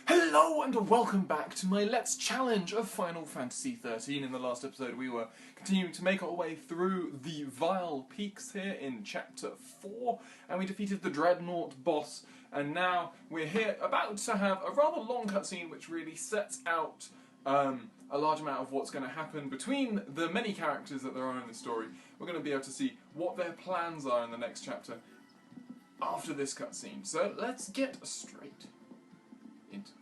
Hello and welcome back to my Let's Challenge of Final Fantasy XIII. In the last episode we were continuing to make our way through the Vile Peaks here in Chapter 4, and we defeated the Dreadnought boss, and now we're here about to have a rather long cutscene which really sets out a large amount of what's going to happen between the many characters that there are in the story. We're going to be able to see what their plans are in the next chapter after this cutscene. So let's get straight into it.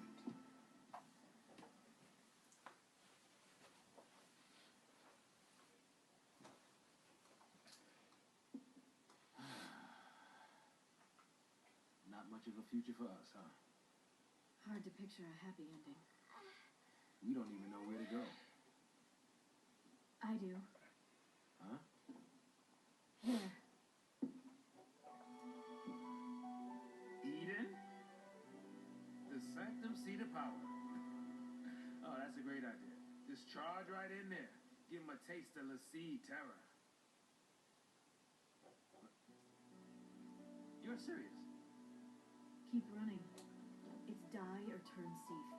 Not much of a future for us, huh? Hard to picture a happy ending. We don't even know where to go. I do. Huh? Here. Eden? The Sanctum Seat of Power. Oh, that's a great idea. Just charge right in there. Give him a taste of Lassie terror. You're serious? Keep running. It's die or turn safe.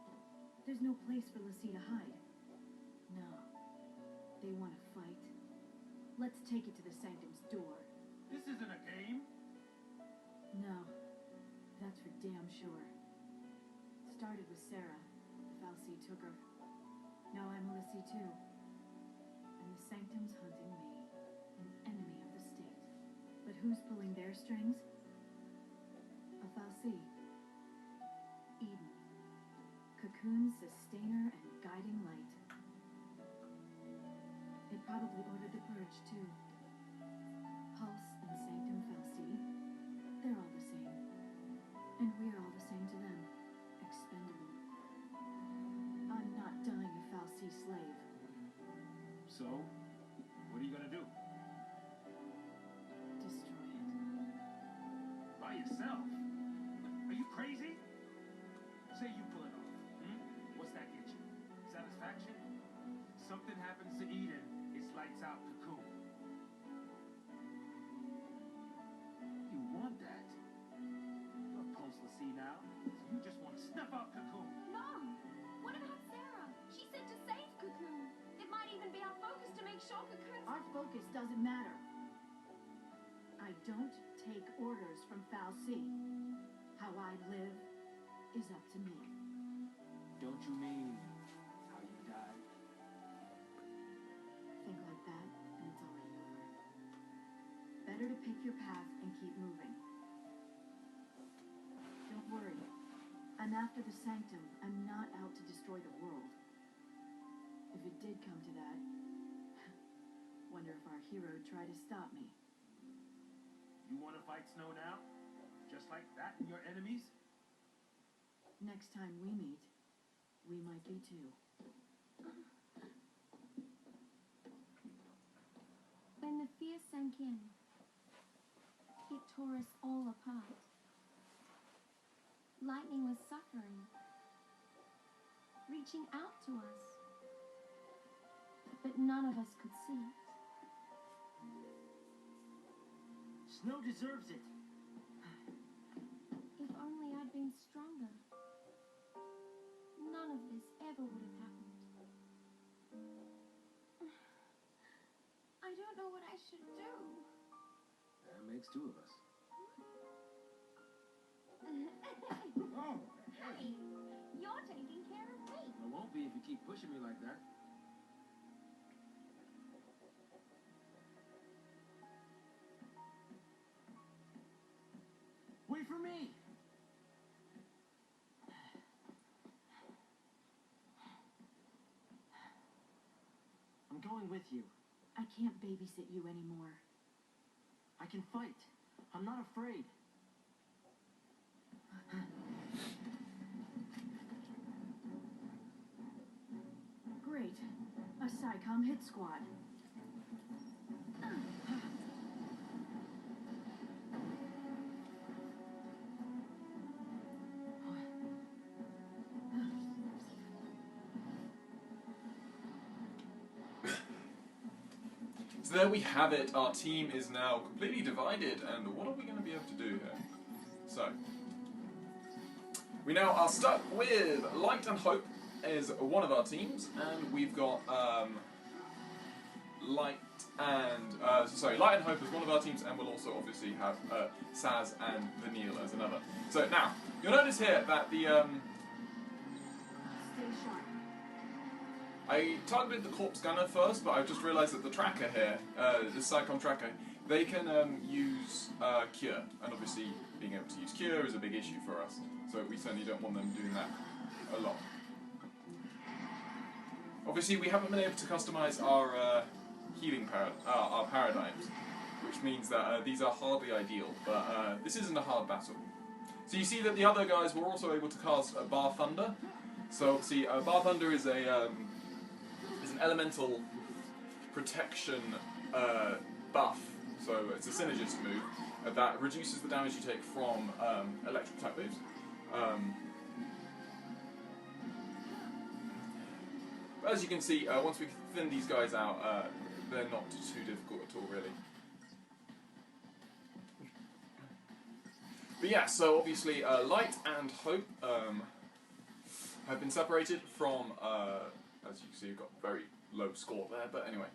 There's no place for Lassie to hide. No. They want to fight. Let's take it to the Sanctum's door. This isn't a game. No. That's for damn sure. Started with Sarah. The Fal'Cie took her. Now I'm a Lassie too. And the Sanctum's hunting me. An enemy of the state. But who's pulling their strings? A Fal'Cie. Eden. Cocoon's sustainer and guiding light. They probably ordered the purge too. Pulse and Sanctum Fal'Cie, they're all the same. And we're all the same to them. Expendable. I'm not dying a Fal'Cie slave. So, what are you gonna do? Destroy it. By yourself? Are you crazy? Say you pull it off. What's that get you? Satisfaction? Something happens to Eden, it's lights out Cocoon. You want that? You're a Pulse Lassie now, so you just want to snuff out Cocoon. No! What about Sarah? She said to save Cocoon. It might even be our focus to make sure Cocoon's... Our focus doesn't matter. I don't take orders from Fal'Cie. How I live is up to me. Don't you mean how you died? Think like that, and it's already over. Better to pick your path and keep moving. Don't worry. I'm after the Sanctum. I'm not out to destroy the world. If it did come to that, wonder if our hero'd try to stop me. You want to fight Snow now? Just like that and your enemies? Next time we meet, we might be too. When the fear sank in, it tore us all apart. Lightning was suffering, reaching out to us. But none of us could see it. Snow deserves it. If only I'd been stronger. None of this ever would have happened. I don't know what I should do. That makes two of us. Oh, Hey, you're taking care of me. I won't be if you keep pushing me like that. Wait for me! I'm going with you. I can't babysit you anymore. I can fight. I'm not afraid. Great. A SciComm hit squad. So there we have it, our team is now completely divided, and what are we going to be able to do here? So, We now are stuck with Light and Hope as one of our teams, and we've got Light and Hope as one of our teams, and we'll also obviously have Saz and Vanille as another. So now you'll notice here that the Stay sharp. I targeted the corpse gunner first, but I've just realised that the tracker here, this Psycom tracker, they can use Cure, and obviously being able to use Cure is a big issue for us, so we certainly don't want them doing that a lot. Obviously we haven't been able to customise our healing our paradigms, which means that these are hardly ideal, but this isn't a hard battle. So you see that the other guys were also able to cast Bar Thunder. So obviously Bar Thunder is an elemental protection buff, so it's a synergist move that reduces the damage you take from electrical type moves. But as you can see, once we thin these guys out, they're not too difficult at all, really. But yeah, so obviously Light and Hope have been separated from, as you can see, we've got a very low score there, but anyway.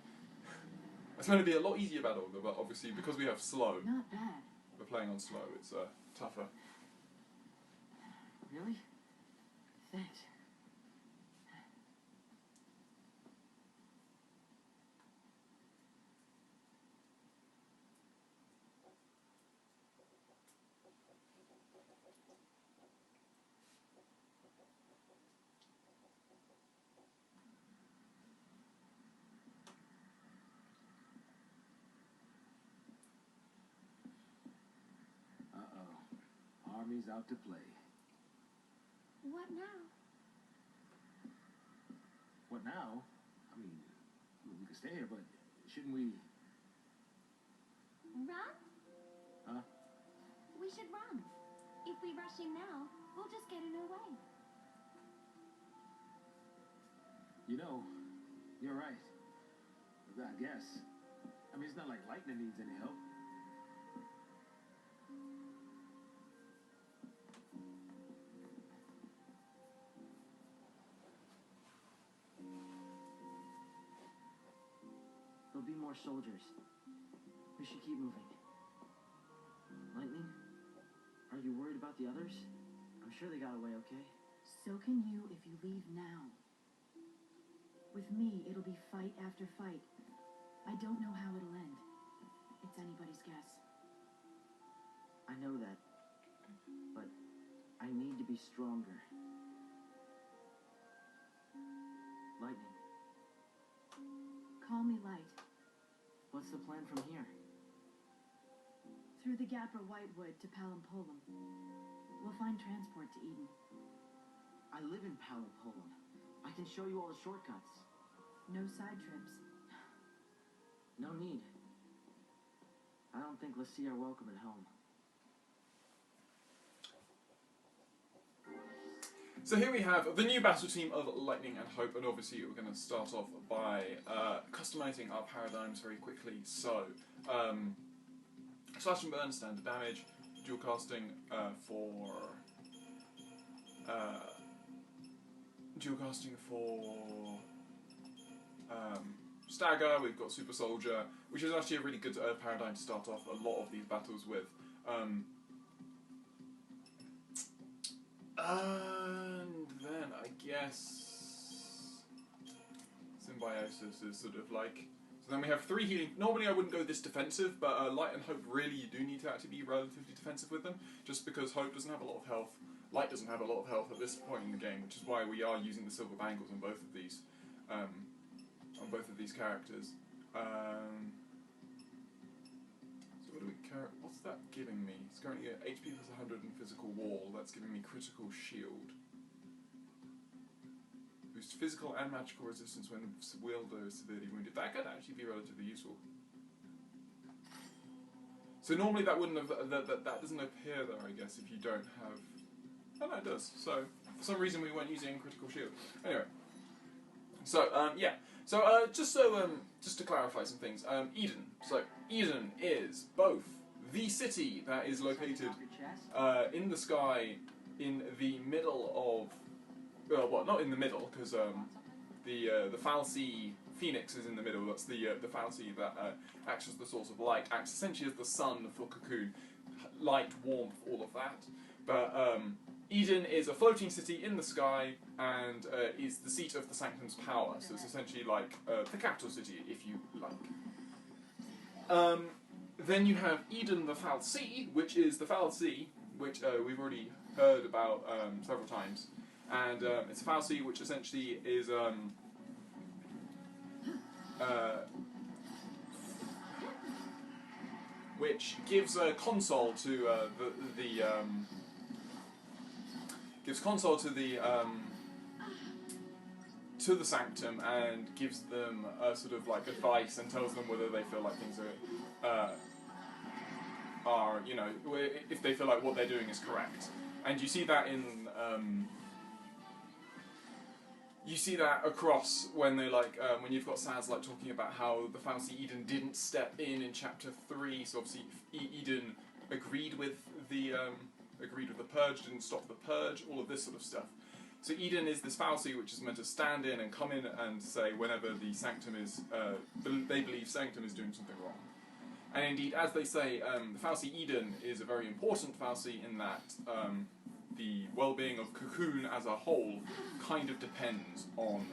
It's going to be a lot easier battle, but obviously because we have slow, Not bad. we're playing on slow, it's tougher. Really? Thanks. Army's out to play. What now? What now? I mean, we could stay here, but shouldn't we? Run? Huh? We should run. If we rush in now, we'll just get in her way. You know, you're right. I guess. I mean, it's not like Lightning needs any help. There'll be more soldiers. We should keep moving. Lightning, are you worried about the others? I'm sure they got away okay. So can you if you leave now. With me, it'll be fight after fight. I don't know how it'll end. It's anybody's guess. I know that. But I need to be stronger. Lightning, Call me Light. what's the plan from here? Through the Gap or Whitewood to Palampolum. We'll find transport to Eden. I live in Palampolum. I can show you all the shortcuts. No side trips. No need. I don't think Lassie are welcome at home. So here we have the new battle team of Lightning and Hope, and obviously we're going to start off by customizing our paradigms very quickly. So, slash and burn, standard damage, dual casting for Stagger. We've got Super Soldier, which is actually a really good paradigm to start off a lot of these battles with. And then I guess Symbiosis is sort of like. So then we have 3 healing. Normally I wouldn't go this defensive, but Light and Hope really you do need to actually be relatively defensive with them, just because Hope doesn't have a lot of health. Light doesn't have a lot of health at this point in the game, which is why we are using the silver bangles on both of these characters. So what do we what's that giving me? It's currently at HP plus 100 and physical wall. That's giving me critical shield. Boost physical and magical resistance when wielder is severely wounded. That could actually be relatively useful. So normally that wouldn't have that doesn't appear there, I guess, if you don't have. Oh no, it does. So for some reason we weren't using critical shield. Anyway. So yeah. So just to clarify some things, Eden. So Eden is both the city that is located in the sky in the middle of, well, not in the middle, because the Fal'Cie Phoenix is in the middle. That's the Fal'Cie that acts as the source of light, acts essentially as the sun for Cocoon, light, warmth, all of that. But Eden is a floating city in the sky and is the seat of the Sanctum's power. So it's essentially like the capital city, if you like. Then you have Eden the Fal'Cie, which is the Fal'Cie, which we've already heard about several times. And it's a Fal'Cie which essentially is which gives a console to to the Sanctum and gives them sort of like advice and tells them whether they feel like things are you know, if they feel like what they're doing is correct. And you see that in you see that across when they when you've got Saz like talking about how the Fal'Cie Eden didn't step in chapter 3. So obviously Eden agreed with the purge, didn't stop the purge, all of this sort of stuff. So Eden is this Fal'Cie which is meant to stand in and come in and say whenever the Sanctum is they believe Sanctum is doing something wrong. And indeed, as they say, the Fal'Cie Eden is a very important Fal'Cie in that the well-being of Cocoon as a whole kind of depends on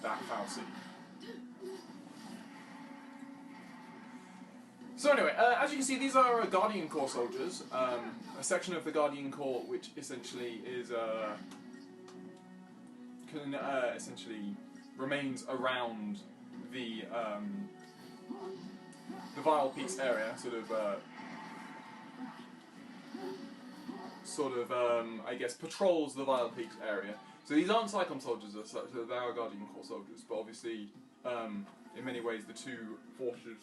that Fal'Cie. So anyway, as you can see, these are Guardian Corps soldiers, a section of the Guardian Corps which essentially is essentially remains around the Vile Peaks area, I guess, patrols the Vile Peaks area. So these aren't Psychon soldiers as such, they are Guardian Corps soldiers, but obviously, in many ways, the two forces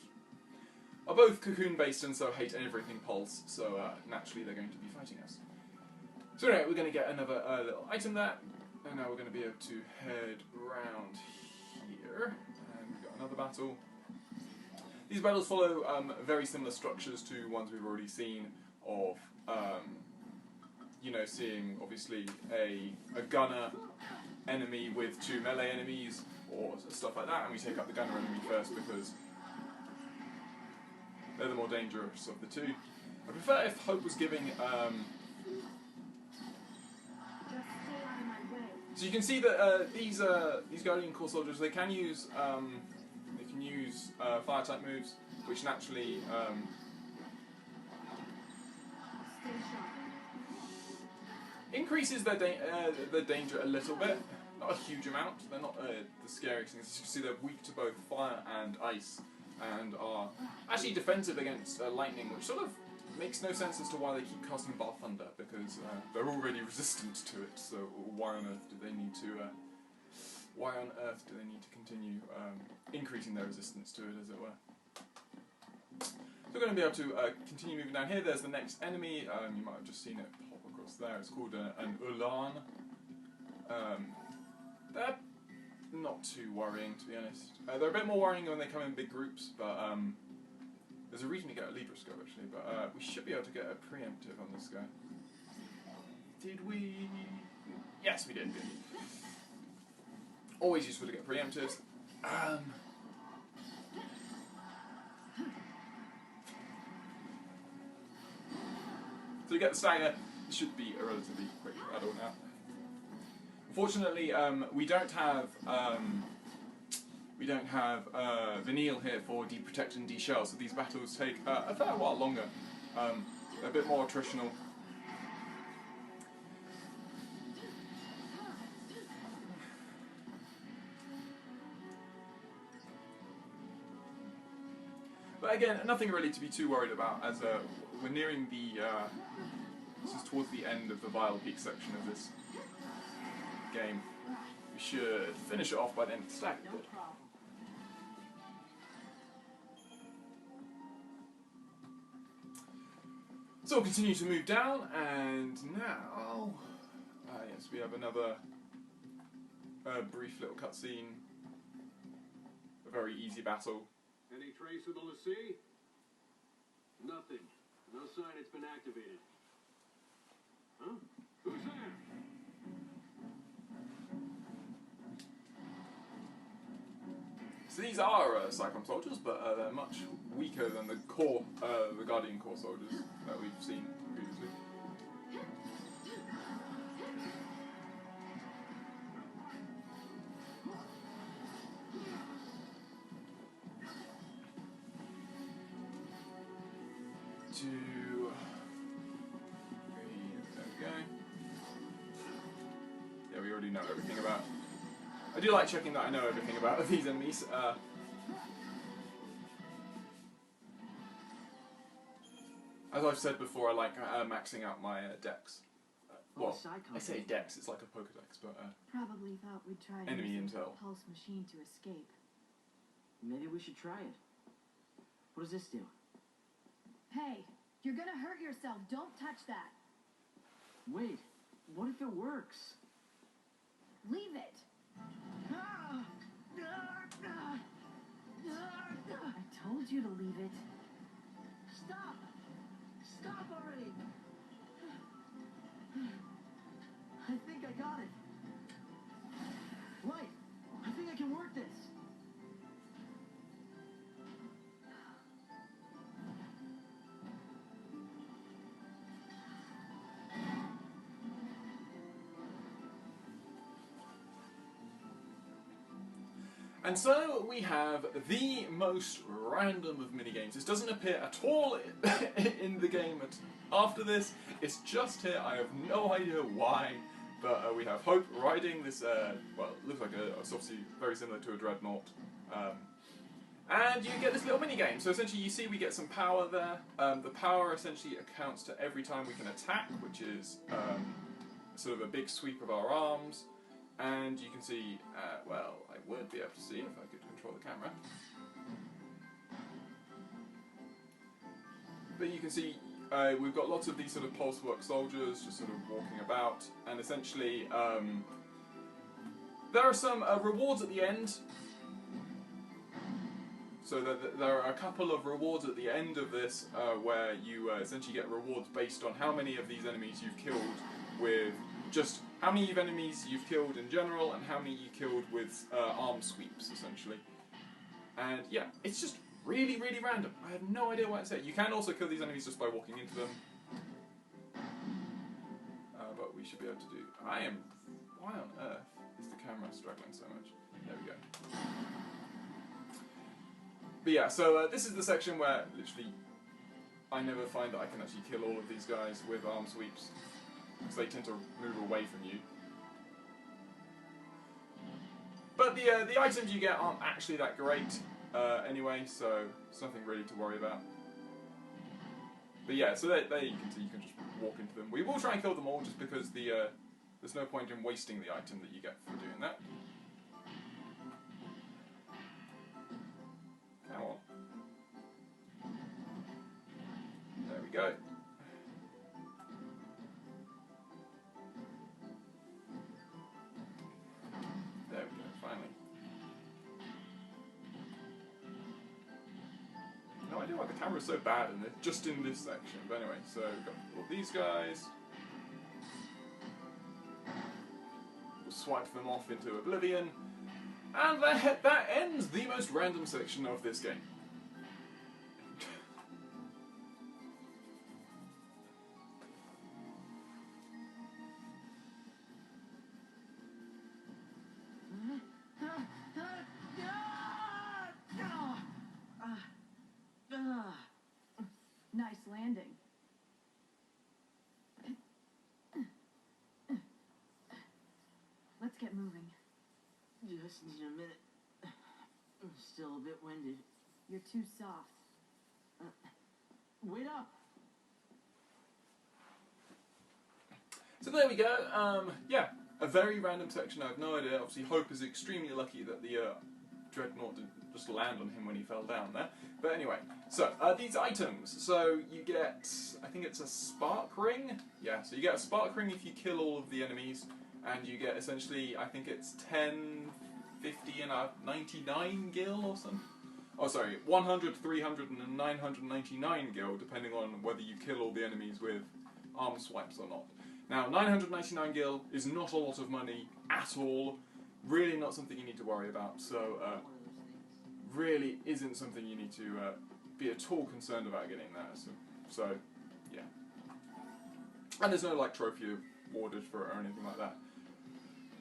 are both Cocoon-based and so hate everything Pulse, so naturally they're going to be fighting us. So anyway, we're going to get another little item there, and now we're going to be able to head round here, and we've got another battle. These battles follow very similar structures to ones we've already seen of, you know, seeing obviously a gunner enemy with two melee enemies or stuff like that, and we take out the gunner enemy first because they're the more dangerous of the two. I prefer if Hope was giving. So you can see that these Guardian Corps soldiers, they can use fire type moves, which naturally increases their danger a little bit, not a huge amount. They're not the scariest things. As you can see, they're weak to both fire and ice, and are actually defensive against lightning, which sort of makes no sense as to why they keep casting Bar Thunder, because they're already resistant to it. So why on earth do they need to? Why on earth do they need to continue increasing their resistance to it, as it were? So we're going to be able to continue moving down here. There's the next enemy. You might have just seen it pop across there. It's called an Ulan. They're not too worrying, to be honest. They're a bit more worrying when they come in big groups, but there's a reason to get a Libra scope, actually. But we should be able to get a preemptive on this guy. Did we? Yes, we did. Always useful to get preemptives. So you get the stagger. It should be a relatively quick battle now. Unfortunately, we don't have Vanille here for deprotect and deshell, so these battles take a fair while longer. A bit more attritional. But again, nothing really to be too worried about, as we're nearing the. This is towards the end of the Vile Peak section of this game. We should finish it off by the end of the stack. No problem. So we'll continue to move down, and now, yes, we have another brief little cutscene. A very easy battle. Any traceable to see? Nothing. No sign it's been activated. Huh? Who's there? So these are Cyclone soldiers, but they're much weaker than the core, the Guardian Corps soldiers that we've seen previously. There we go. Yeah, we already know everything about. I do like checking that I know everything about these enemies. As I've said before, I like maxing out my dex. Well, I say dex, it's like a Pokedex, but Probably thought we'd try to enemy use the intel. pulse machine to escape. Maybe we should try it. What does this do? Hey, you're gonna hurt yourself. Don't touch that. Wait, what if it works? Leave it. I told you to leave it. Stop! Stop already! I think I got it. Light, I think I can work this. And so we have the most random of minigames. This doesn't appear at all in the game after this. It's just here. I have no idea why. But we have Hope riding this, well, it looks like it's obviously very similar to a Dreadnought. And you get this little minigame. So essentially you see we get some power there. The power essentially accounts to every time we can attack, which is sort of a big sweep of our arms. And you can see, well, I would be able to see if I could control the camera. But you can see we've got lots of these sort of pulse work soldiers just sort of walking about. And essentially, there are some rewards at the end. So there are a couple of rewards at the end of this where you essentially get rewards based on how many of these enemies you've killed with just how many enemies you've killed in general and how many you killed with arm sweeps, essentially. And yeah, it's just really, really random. I have no idea what to say. You can also kill these enemies just by walking into them. But we should be able to do... Why on earth is the camera struggling so much? There we go. But yeah, so this is the section where literally I never find that I can actually kill all of these guys with arm sweeps, because they tend to move away from you. But the items you get aren't actually that great anyway, so it's nothing really to worry about. But yeah, so there you can see you can just walk into them. We will try and kill them all just because there's no point in wasting the item that you get for doing that. Come on. There we go. There we go, finally. No idea why the camera's so bad in this, just in this section. But anyway, so we've got all these guys. We'll swipe them off into oblivion. And that ends the most random section of this game. Nice landing. Let's get moving. Just need a minute. I'm still a bit winded. You're too soft. Wait up! So there we go. Yeah, a very random section. I have no idea. Obviously, Hope is extremely lucky that the Dreadnought didn't just land on him when he fell down there. But anyway, so these items. So you get, I think it's a spark ring. Yeah, so you get a spark ring if you kill all of the enemies, and you get essentially, I think it's 10, 50, and a 99 gil or something. Oh, sorry, 100, 300, and 999 gil, depending on whether you kill all the enemies with arm swipes or not. Now, 999 gil is not a lot of money at all. Really not something you need to worry about. So, really isn't something you need to be at all concerned about getting that. So yeah. And there's no like trophy awarded for it or anything like that.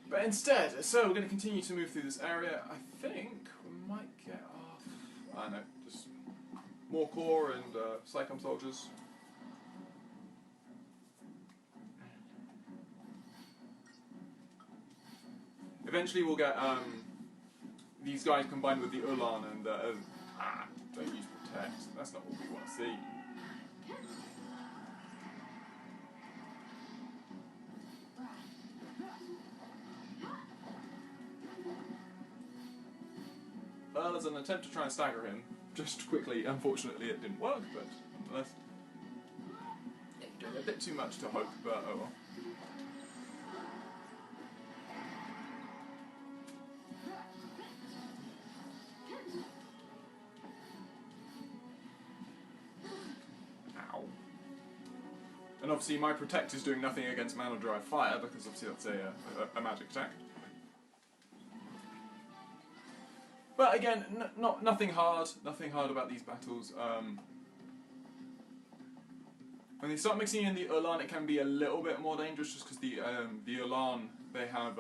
But instead, so we're going to continue to move through this area. I think we might get off. I don't know, just more core and Psychom soldiers. Eventually we'll get these guys combined with the Ulan and don't use protect. That's not what we want to see. Well, as an attempt to try and stagger him, just quickly, unfortunately it didn't work, but nonetheless. Yeah, you're doing a bit too much to hope, but oh well. And obviously my Protect is doing nothing against Mana Drive Fire, because obviously that's a magic attack. But again, nothing hard about these battles. When they start mixing in the Ulan, it can be a little bit more dangerous, just because the Ulan, they have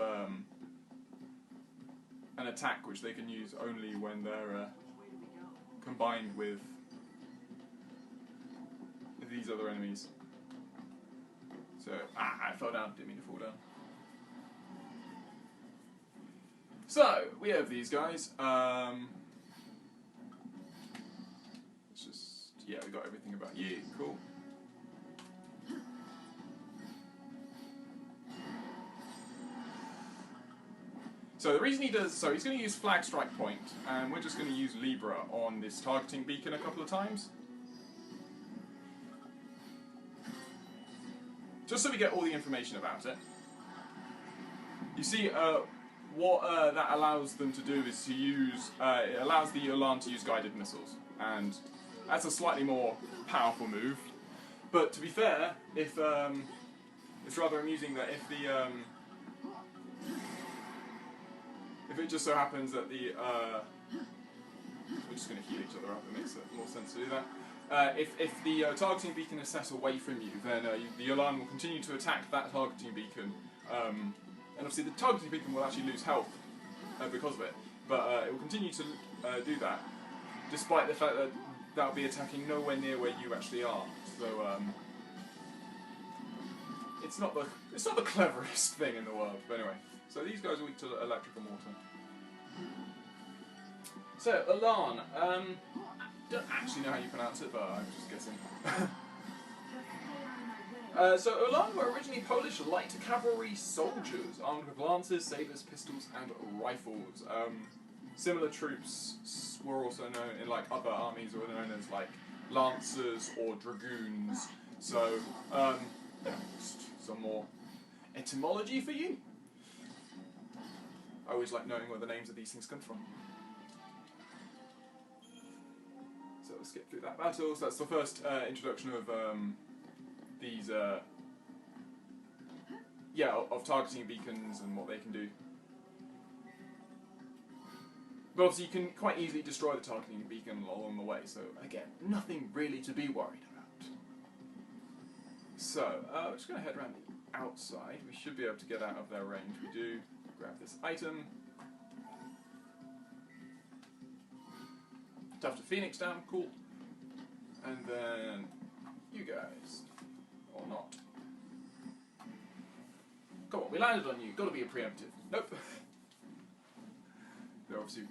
an attack which they can use only when they're combined with these other enemies. So, I fell down, didn't mean to fall down. So, we have these guys. It's just, yeah, we got everything about you, cool. So the reason he does, so he's going to use Flag Strike Point, and we're just going to use Libra on this targeting beacon a couple of times. Just so we get all the information about it. You see, what that allows them to do is to use, it allows the Ulan to use guided missiles, and that's a slightly more powerful move. But to be fair, it's rather amusing that if it just so happens that we're just going to heal each other up, it makes more sense to do that. If the targeting beacon is set away from you, then the Ulan will continue to attack that targeting beacon, and obviously the targeting beacon will actually lose health because of it, but it will continue to do that, despite the fact that that will be attacking nowhere near where you actually are. So it's not the cleverest thing in the world, but anyway. So these guys are weak to electric and water. So Ulan, don't actually know how you pronounce it, but I'm just guessing. So Ulan were originally Polish light cavalry soldiers, armed with lances, sabres, pistols, and rifles. Similar troops were also known in like other armies, were known as like lancers or dragoons. So, just some more etymology for you. I always like knowing where the names of these things come from. So let's skip through that battle. So that's the first introduction of these, of targeting beacons and what they can do. But obviously you can quite easily destroy the targeting beacon along the way, so again, nothing really to be worried about. So, we're just going to head around the outside. We should be able to get out of their range. We do. Grab this item. Tuft a Phoenix down, cool. And then you guys. Or not. Come on, we landed on you. Gotta be a preemptive. Nope. They're obviously,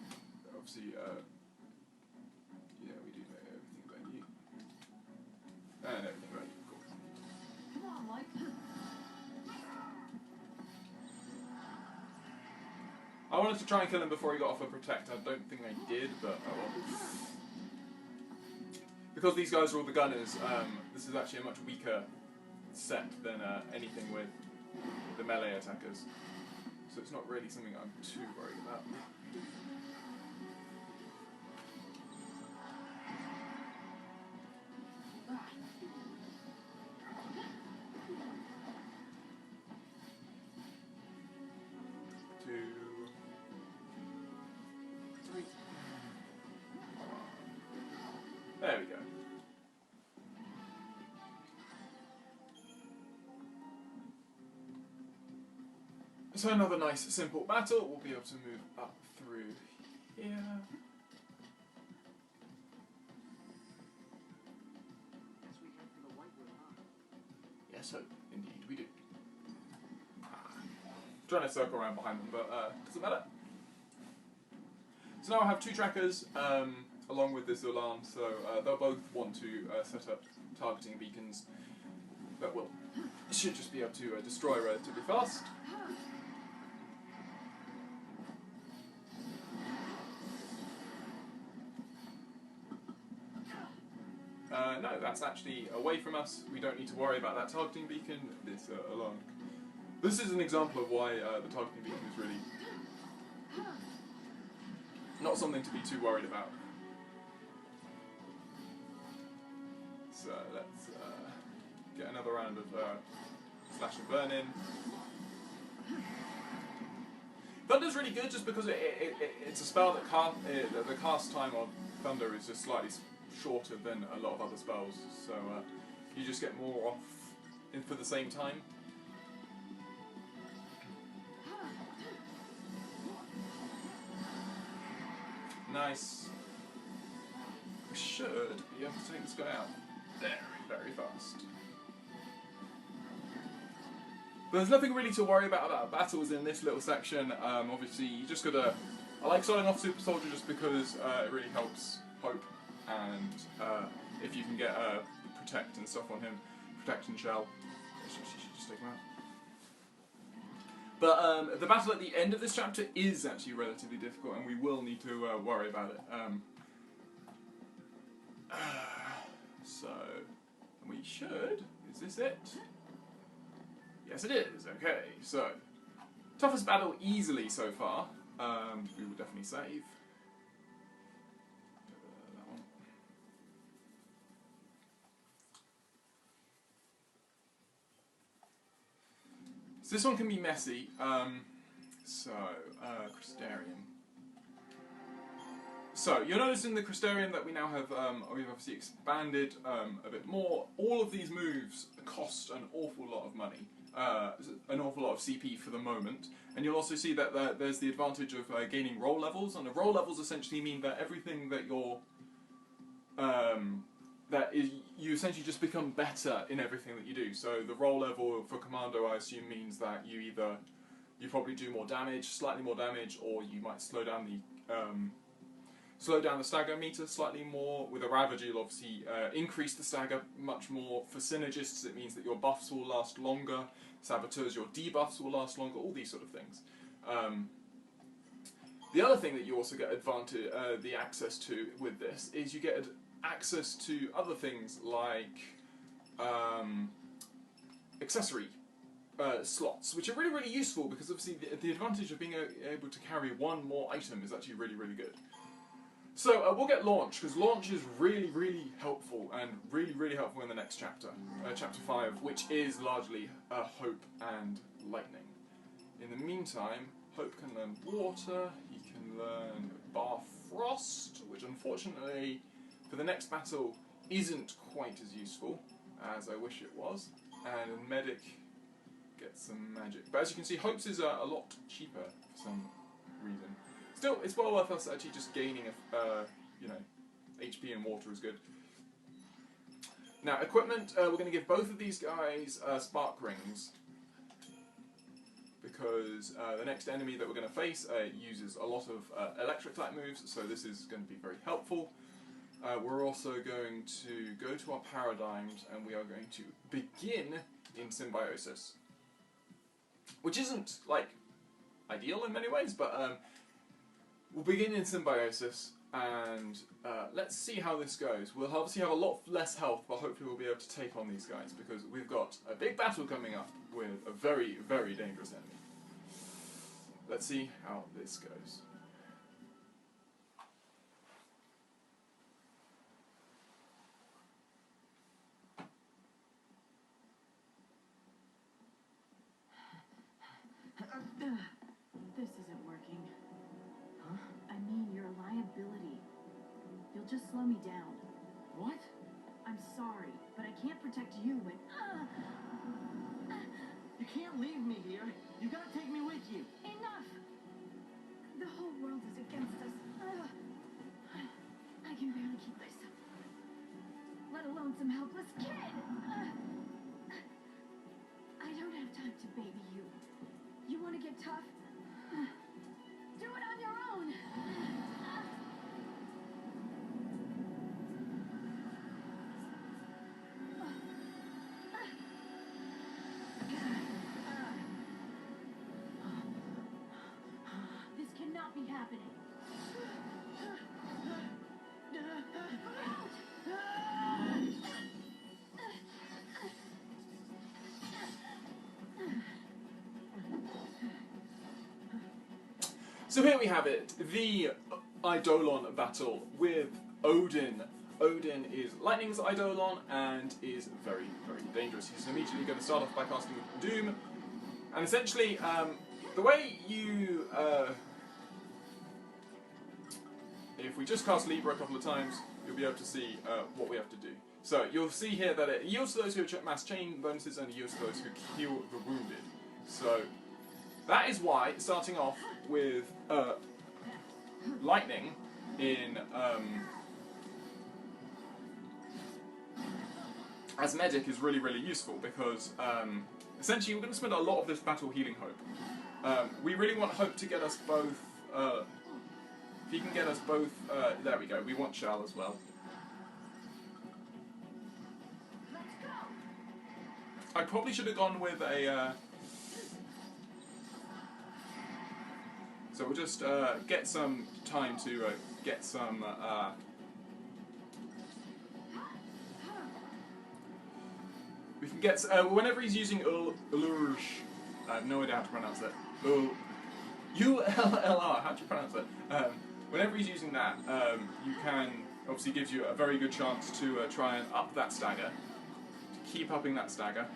yeah, we do know everything about you. And everything about you, cool. Come on, Mike. I wanted to try and kill him before he got off a Protect. I don't think I did, but oh well. Because these guys are all the gunners, this is actually a much weaker set than anything with the melee attackers. So it's not really something I'm too worried about. So another nice simple battle. We'll be able to move up through here. Guess we head for the White Room, huh? Yes, so indeed we do. Trying to circle around behind them, but doesn't matter. So now I have 2 trackers along with this alarm, so they'll both want to set up targeting beacons that will should just be able to destroy relatively fast. No, that's actually away from us. We don't need to worry about that targeting beacon. This alarm. This is an example of why the targeting beacon is really not something to be too worried about. So let's get another round of Slash and Burn in. Thunder's really good just because it's a spell that the cast time of Thunder is just slightly shorter than a lot of other spells, so you just get more off for the same time. Nice. We should be able to take this guy out very, very fast. But there's nothing really to worry about battles in this little section. Obviously, you just gotta... I like starting off Super Soldier just because it really helps Hope, and if you can get Protect and stuff on him, Protect and Shell, you should just take him out. But the battle at the end of this chapter is actually relatively difficult, and we will need to worry about it. So, we should... Is this it? Yes, it is. Okay, so... Toughest battle easily so far. We will definitely save. That one. So this one can be messy. Crystarium. So, you'll notice in the Crystarium that we now have, we've obviously expanded a bit more. All of these moves cost an awful lot of money, an awful lot of CP for the moment. And you'll also see that there's the advantage of gaining roll levels, and the roll levels essentially mean that everything that you're, you essentially just become better in everything that you do. So the roll level for Commando, I assume, means that you probably do more damage, slightly more damage, or you might slow down the stagger meter slightly more. With a Ravager, you'll obviously increase the stagger much more. For Synergists, it means that your buffs will last longer. Saboteurs, your debuffs will last longer, all these sort of things. The other thing that you also get the access to with this is you get access to other things like accessory slots, which are really, really useful because obviously the advantage of being able to carry one more item is actually really, really good. So we'll get Launch, because Launch is really, really helpful, and really, really helpful in the next chapter, Chapter 5, which is largely Hope and Lightning. In the meantime, Hope can learn Water, he can learn Bar Frost, which unfortunately for the next battle isn't quite as useful as I wish it was, and Medic gets some magic. But as you can see, Hope's is a lot cheaper for some reason. Still, it's well worth us actually just gaining, HP and water is good. Now, equipment, we're going to give both of these guys spark rings, because the next enemy that we're going to face uses a lot of electric type moves, so this is going to be very helpful. We're also going to go to our paradigms, and we are going to begin in Symbiosis, which isn't, like, ideal in many ways, but we'll begin in Symbiosis, and let's see how this goes. We'll obviously have a lot less health, but hopefully we'll be able to take on these guys, because we've got a big battle coming up with a very, very dangerous enemy. Let's see how this goes. This isn't working. Huh? I mean, you're a liability. You'll just slow me down. What? I'm sorry, but I can't protect you when... You can't leave me here. You gotta take me with some helpless kid. I don't have time to baby you. You want to get tough? Do it on your own. This cannot be happening. So here we have it, the Eidolon battle with Odin. Odin is Lightning's Eidolon and is very, very dangerous. He's immediately going to start off by casting Doom. And essentially, the way you... if we just cast Libra a couple of times, you'll be able to see what we have to do. So you'll see here that it yields to those who have mass chain bonuses and it yields to those who heal the wounded. So that is why, starting off with Lightning in as medic is really, really useful because essentially we're going to spend a lot of this battle healing Hope. We really want Hope to get us both. If he can get us both, there we go. We want Shell as well. I probably should have gone with a. So we'll just get some time to get some. We can get whenever he's using Ulursh. I have no idea how to pronounce that. ULLR. How do you pronounce that? Whenever he's using that, you can obviously gives you a very good chance to try and up that stagger. To keep upping that stagger.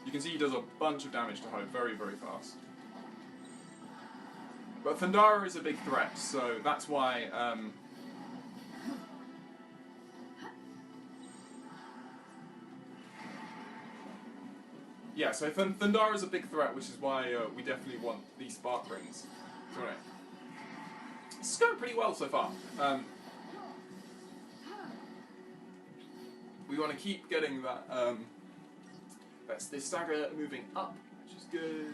You can see he does a bunch of damage to Hope very, very fast. But Thundara is a big threat, so that's why. Yeah, so Thundara is a big threat, which is why we definitely want these Spark Rings. So anyway, it's going pretty well so far. We want to keep getting that. That's this stagger moving up, which is good.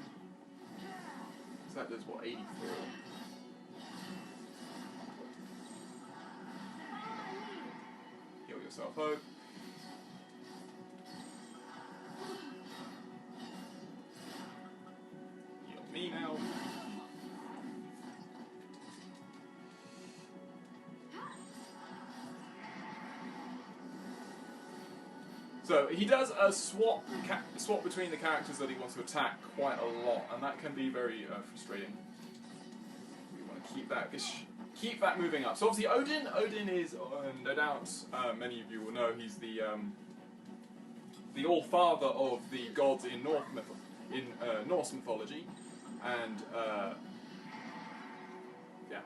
So that does what, 84? Heal yourself, Hope. Heal me now. So he does a swap between the characters that he wants to attack quite a lot, and that can be very frustrating. We want to keep that moving up. So obviously Odin is no doubt many of you will know he's the All-Father of the gods in Norse mythology, and yeah,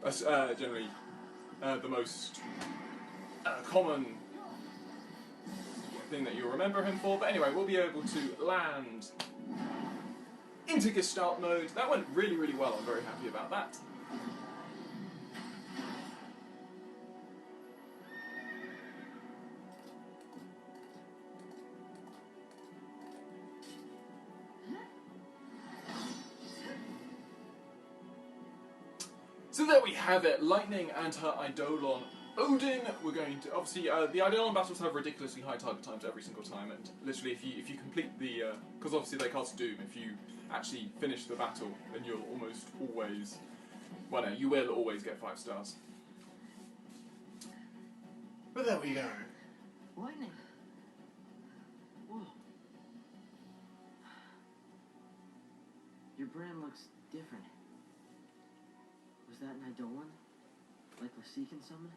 that's generally the most common thing that you'll remember him for. But anyway, we'll be able to land into Gestalt mode. That went really, really well. I'm very happy about that. So there we have it, Lightning and her Eidolon Odin. We're going to obviously the Eidolon battles have ridiculously high target times every single time, and literally if you complete the because obviously they cast Doom, if you actually finish the battle, then you'll almost always, well no, you will always get 5 stars. But there we go. Lightning. Whoa. Your brand looks different. Was that an Eidolon? Like Lassie can summon?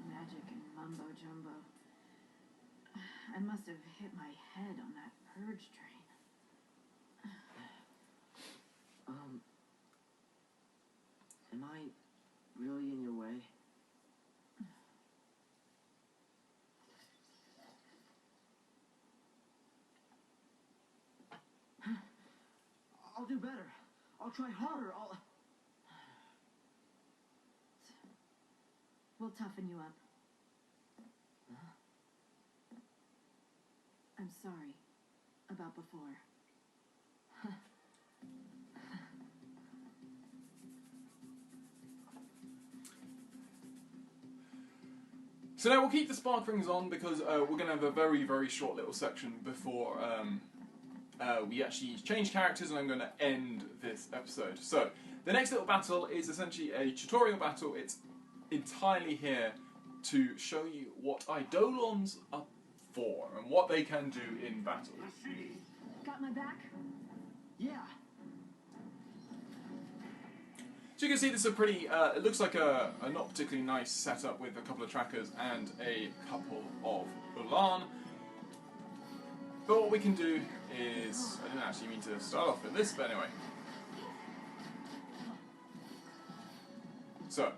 Magic and mumbo jumbo. I must have hit my head on that purge train. Am I really in your way? I'll do better. I'll try harder. We'll toughen you up. I'm sorry about before. So now we'll keep the spark rings on because we're going to have a very, very short little section before we actually change characters, and I'm going to end this episode. So the next little battle is essentially a tutorial battle. It's entirely here to show you what Eidolons are for and what they can do in battle. Got my back? Yeah. So you can see this is a pretty, it looks like a not particularly nice setup with a couple of trackers and a couple of Ulan. But what we can do is, I didn't actually mean to start off with this, but anyway. So,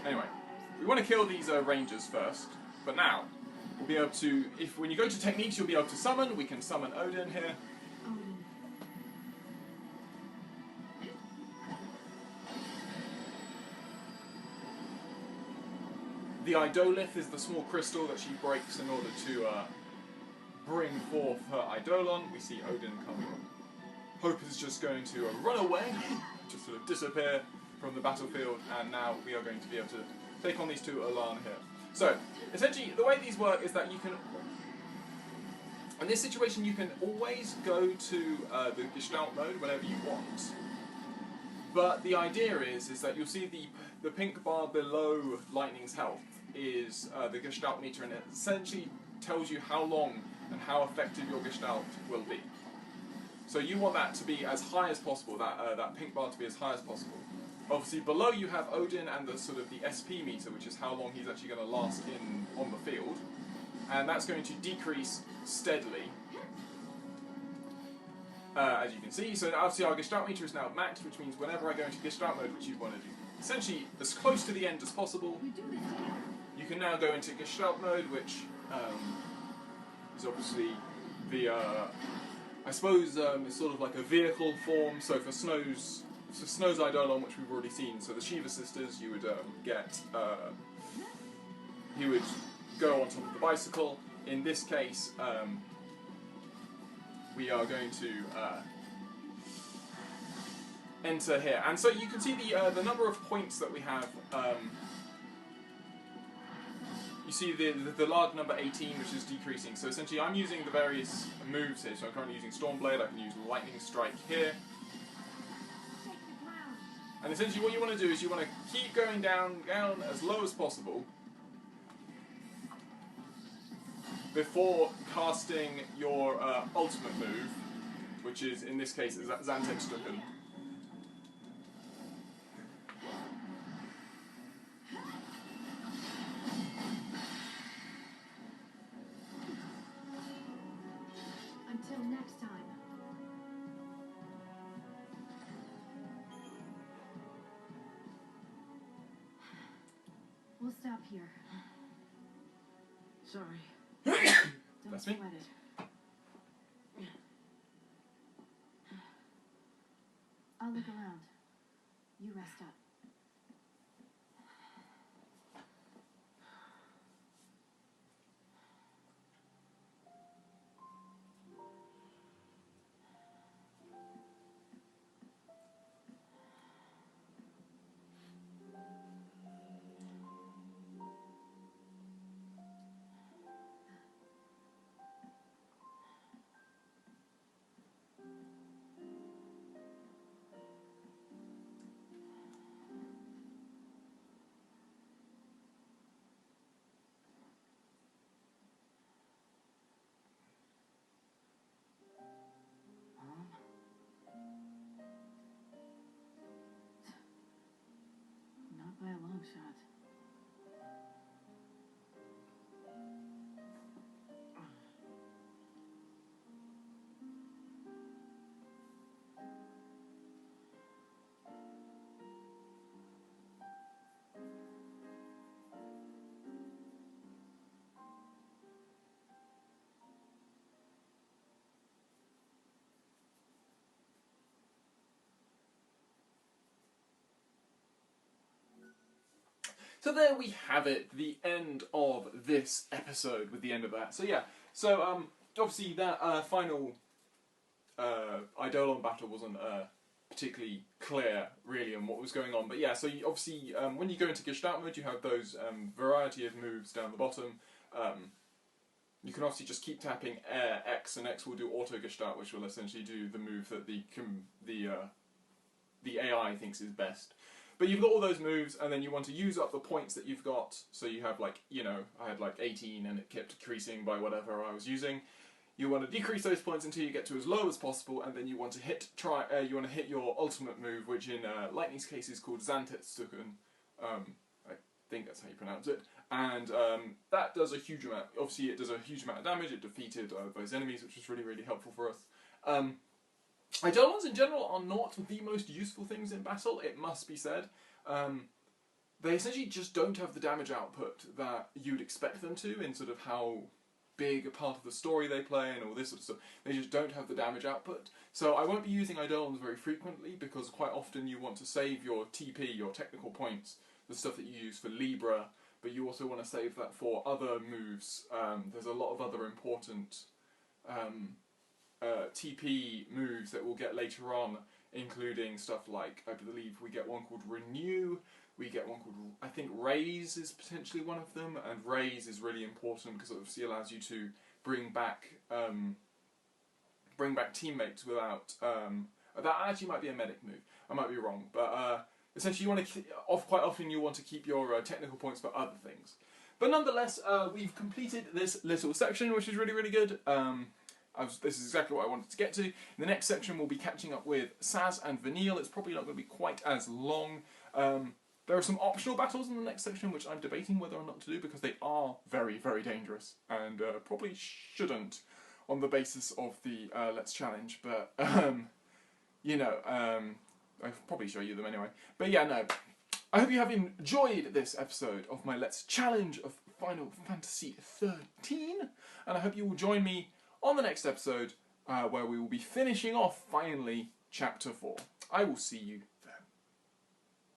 anyway, we want to kill these rangers first, but now we'll be able to, when you go to techniques, you'll be able to summon. We can summon Odin here. Odin. The Eidolith is the small crystal that she breaks in order to bring forth her Eidolon. We see Odin coming. Hope is just going to run away, just sort of disappear from the battlefield, and now we are going to be able to take on these two Ulan here. So, essentially, the way these work is that you can, in this situation, you can always go to the Gestalt mode whenever you want. But the idea is that you'll see the pink bar below Lightning's health is the Gestalt meter, and it essentially tells you how long and how effective your Gestalt will be. So you want that to be as high as possible, that pink bar to be as high as possible. Obviously below you have Odin and the sort of the SP meter, which is how long he's actually going to last on the field. And that's going to decrease steadily, as you can see. So obviously our Gestalt meter is now maxed, which means whenever I go into Gestalt mode, which you want to do essentially as close to the end as possible, you can now go into Gestalt mode, which is obviously the, I suppose it's sort of like a vehicle form. So for Snow's Eidolon, which we've already seen, so the Shiva sisters, you would get, he would go on top of the bicycle. In this case, we are going to enter here, and so you can see the number of points that we have. You see the large number 18, which is decreasing. So essentially, I'm using the various moves here. So I'm currently using Stormblade. I can use Lightning Strike here. And essentially, what you want to do is you want to keep going down as low as possible before casting your ultimate move, which is in this case Zantekstukken. Until next time. We'll stop here. Sorry. Don't That's me. sweat it. I'll look around. You rest up. Mom? Not by a long shot. So there we have it, the end of this episode with the end of that. So yeah, so obviously that final Eidolon battle wasn't particularly clear really on what was going on, but yeah, so you, obviously when you go into Gestalt mode you have those variety of moves down the bottom. You can obviously just keep tapping X, and X will do auto Gestalt, which will essentially do the move that the AI thinks is best. But you've got all those moves, and then you want to use up the points that you've got. So you have like, you know, I had like 18, and it kept decreasing by whatever I was using. You want to decrease those points until you get to as low as possible, and then you want to hit your ultimate move, which in Lightning's case is called Zantetsuken. I think that's how you pronounce it. And that does a huge amount. Obviously, it does a huge amount of damage. It defeated those enemies, which was really, really helpful for us. Eidolons in general are not the most useful things in battle, it must be said. They essentially just don't have the damage output that you'd expect them to in sort of how big a part of the story they play and all this sort of stuff. They just don't have the damage output. So I won't be using Eidolons very frequently because quite often you want to save your TP, your technical points, the stuff that you use for Libra, but you also want to save that for other moves. There's a lot of other important TP moves that we'll get later on, including stuff like, I believe we get one called Renew, we get one called, I think Raise is potentially one of them, and Raise is really important because it obviously allows you to bring back teammates without, that actually might be a medic move, I might be wrong, but essentially you want to, quite often you want to keep your technical points for other things. But nonetheless, we've completed this little section, which is really, really good. This is exactly what I wanted to get to. In the next section we'll be catching up with Saz and Vanille. It's probably not going to be quite as long. There are some optional battles in the next section which I'm debating whether or not to do because they are very, very dangerous and probably shouldn't on the basis of the Let's Challenge, but you know, I'll probably show you them anyway. But yeah, no. I hope you have enjoyed this episode of my Let's Challenge of Final Fantasy XIII, and I hope you will join me on the next episode where we will be finishing off, finally, Chapter 4. I will see you